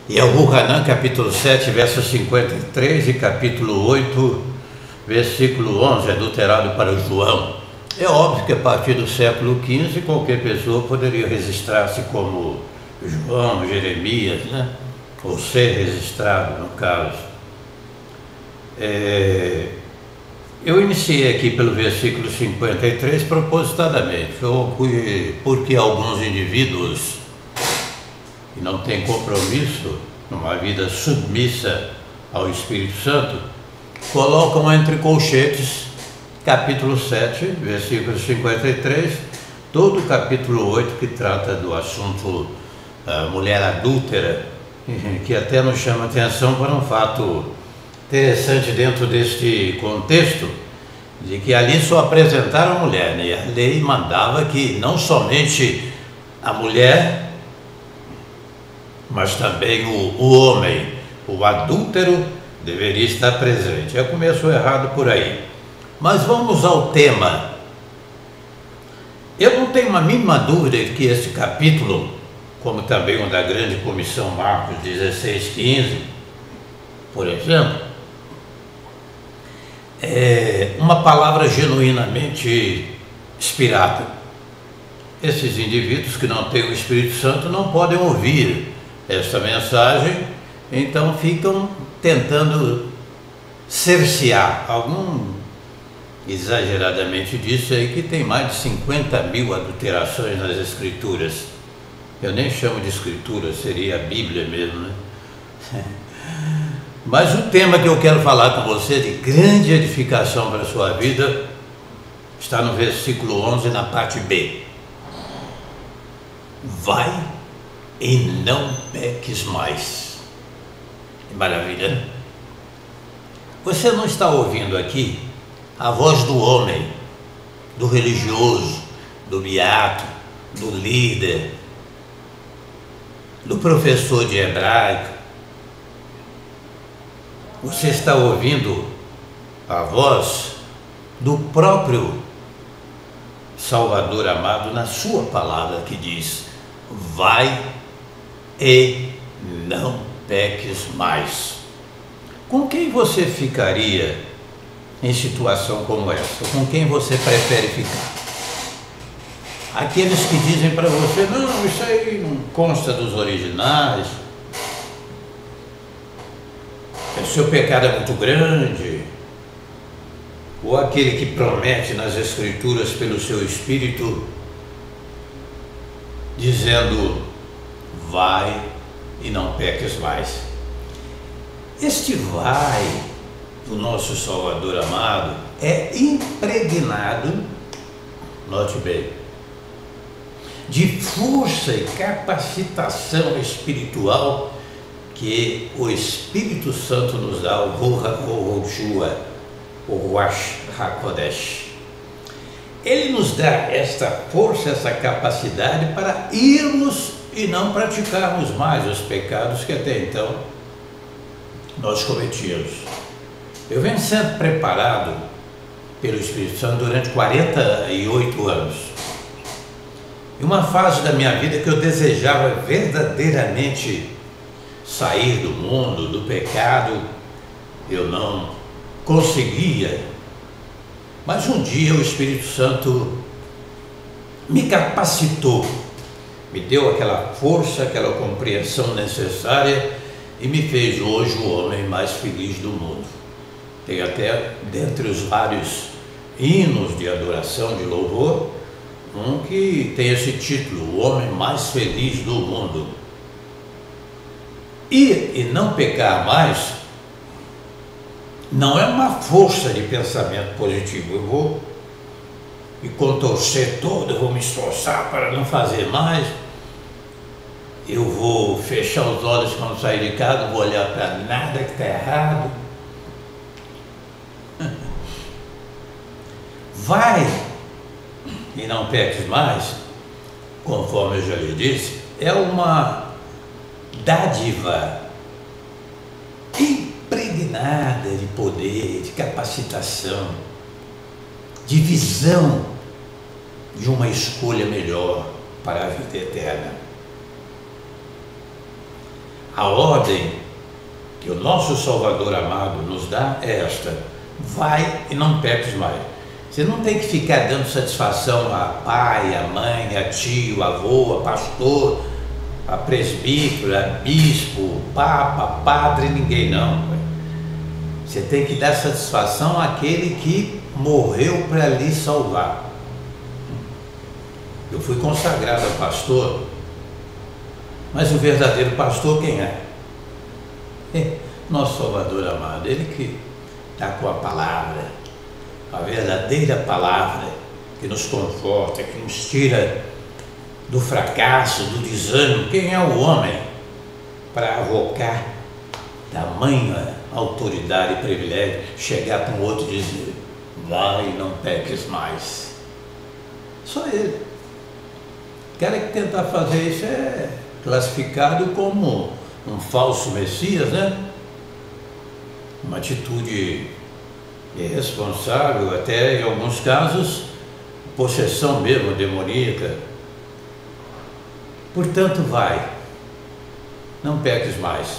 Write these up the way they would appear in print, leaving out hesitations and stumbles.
E é o Hanan, capítulo 7, verso 53 e capítulo 8, versículo 11, adulterado para João. É óbvio que a partir do século XV qualquer pessoa poderia registrar-se como João, Jeremias, né? Ou ser registrado, no caso. Eu iniciei aqui pelo versículo 53 propositadamente, porque alguns indivíduos que não têm compromisso numa vida submissa ao Espírito Santo, colocam entre colchetes capítulo 7, versículo 53, todo o capítulo 8 que trata do assunto mulher adúltera, que até nos chama atenção para um fato interessante dentro deste contexto, de que ali só apresentaram a mulher, né? E a lei mandava que não somente a mulher, mas também o homem, o adúltero, deveria estar presente. Já começou errado por aí. Mas vamos ao tema. Eu não tenho uma mínima dúvida de que esse capítulo, como também o da grande comissão Marcos 16:15, por exemplo, é uma palavra genuinamente inspirada. Esses indivíduos que não têm o Espírito Santo não podem ouvir esta mensagem, então ficam tentando cercear. Algum exageradamente disse aí que tem mais de 50 mil adulterações nas Escrituras. Eu nem chamo de Escritura, seria a Bíblia mesmo, né? Mas o tema que eu quero falar com você, de grande edificação para a sua vida, está no versículo 11, na parte B. Vai e não peques mais. Que maravilha, né? Você não está ouvindo aqui a voz do homem, do religioso, do beato, do líder, do professor de hebraico. Você está ouvindo a voz do próprio Salvador amado na sua palavra, que diz: vai e não peques mais. Com quem você ficaria em situação como essa? Com quem você prefere ficar? Aqueles que dizem para você: não, isso aí não consta dos originais, o seu pecado é muito grande. Ou aquele que promete nas Escrituras pelo seu Espírito, dizendo: vai e não peques mais. Este vai do nosso Salvador amado é impregnado, note bem, de força e capacitação espiritual que o Espírito Santo nos dá, o Ruach HaKodesh. Ele nos dá esta força, essa capacidade para irmos e não praticarmos mais os pecados que até então nós cometíamos. Eu venho sendo preparado pelo Espírito Santo durante 48 anos. Em uma fase da minha vida que eu desejava verdadeiramente sair do mundo, do pecado, eu não conseguia. Mas um dia o Espírito Santo me capacitou, me deu aquela força, aquela compreensão necessária e me fez hoje o homem mais feliz do mundo. Tem até, dentre os vários hinos de adoração, de louvor, um que tem esse título: o homem mais feliz do mundo. Ir e não pecar mais não é uma força de pensamento positivo. Eu vou me contorcer todo, eu vou me esforçar para não fazer mais, eu vou fechar os olhos quando sair de casa, não vou olhar para nada que está errado. Vai e não peques mais, conforme eu já lhe disse, é uma dádiva impregnada de poder, de capacitação, de visão de uma escolha melhor para a vida eterna. A A ordem que o nosso Salvador amado nos dá é esta: vai e não peques mais. Você não tem que ficar dando satisfação a pai, a mãe, a tio, a avô, a pastor, a presbítero, a bispo, papa, padre, ninguém não. Você tem que dar satisfação àquele que morreu para lhe salvar. Eu fui consagrado a pastor, mas o verdadeiro pastor quem é? Nosso Salvador amado, ele que está com a palavra, a verdadeira palavra que nos conforta, que nos tira do fracasso, do desânimo. Quem é o homem para avocar tamanha autoridade e privilégio, chegar para um outro e dizer, vai e não peques mais? Só ele. O cara que tentar fazer isso é classificado como um falso Messias, né? Uma atitude irresponsável, até em alguns casos, possessão mesmo demoníaca. Portanto, vai, não peques mais.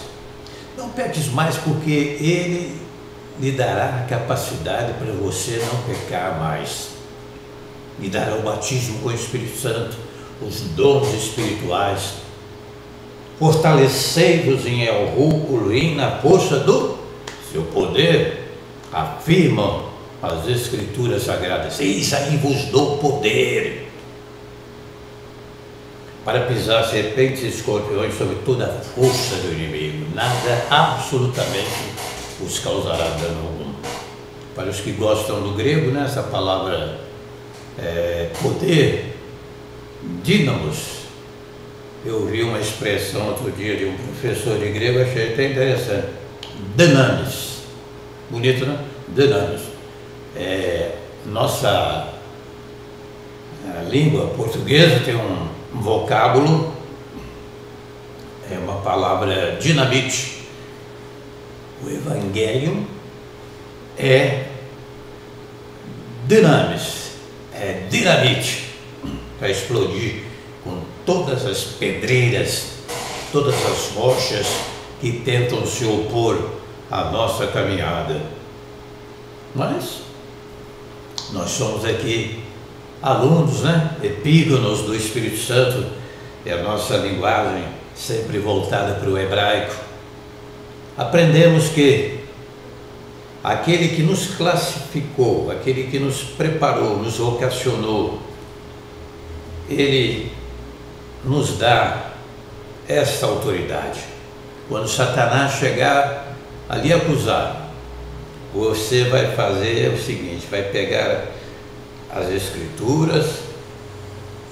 Não peques mais, porque Ele lhe dará a capacidade para você não pecar mais. Lhe dará o batismo com o Espírito Santo, os dons espirituais. Fortalecei-vos em El-Ru, na força do seu poder, afirmam as Escrituras Sagradas. Eis aí vos dou poder para pisar serpentes e escorpiões sobre toda a força do inimigo. Nada absolutamente os causará dano algum. Para os que gostam do grego, né, essa palavra poder, dínamos. Eu ouvi uma expressão outro dia de um professor de grego, achei até interessante. Dynamis. Bonito, né? Dynamis. Nossa língua portuguesa tem um vocábulo, é uma palavra dinamite. O Evangelho é dynamis, é dinamite, para explodir com todas as pedreiras, todas as rochas que tentam se opor à nossa caminhada. Mas nós somos aqui alunos, né? Epígonos do Espírito Santo, é a nossa linguagem sempre voltada para o hebraico. Aprendemos que aquele que nos classificou, aquele que nos preparou, nos vocacionou, ele nos dá essa autoridade. Quando Satanás chegar a lhe acusar, você vai fazer o seguinte, vai pegar as Escrituras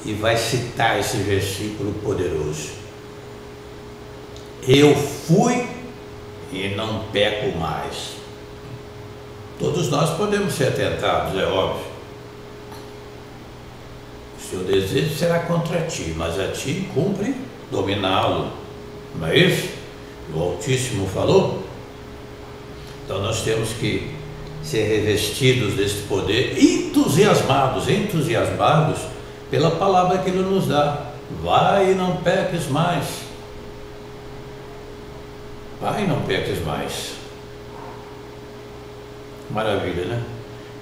e vai citar esse versículo poderoso. Eu fui e não peco mais. Todos nós podemos ser tentados, é óbvio. O seu desejo será contra ti, mas a ti cumpre dominá-lo. Não é isso? O Altíssimo falou. Então nós temos que ser revestidos desse poder, entusiasmados pela palavra que Ele nos dá. Vai e não peques mais. Vai e não peques mais. Maravilha, né?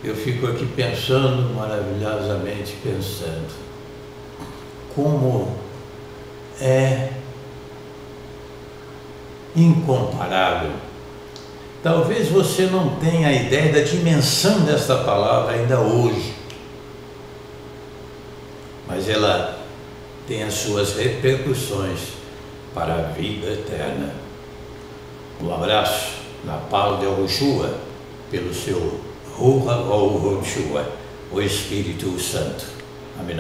Eu fico aqui pensando, maravilhosamente pensando, como é incomparável. Talvez você não tenha a ideia da dimensão desta palavra ainda hoje, mas ela tem as suas repercussões para a vida eterna. Um abraço na paz de Yahushua, pelo seu Ruach HaKodesh, o Espírito Santo. Amém.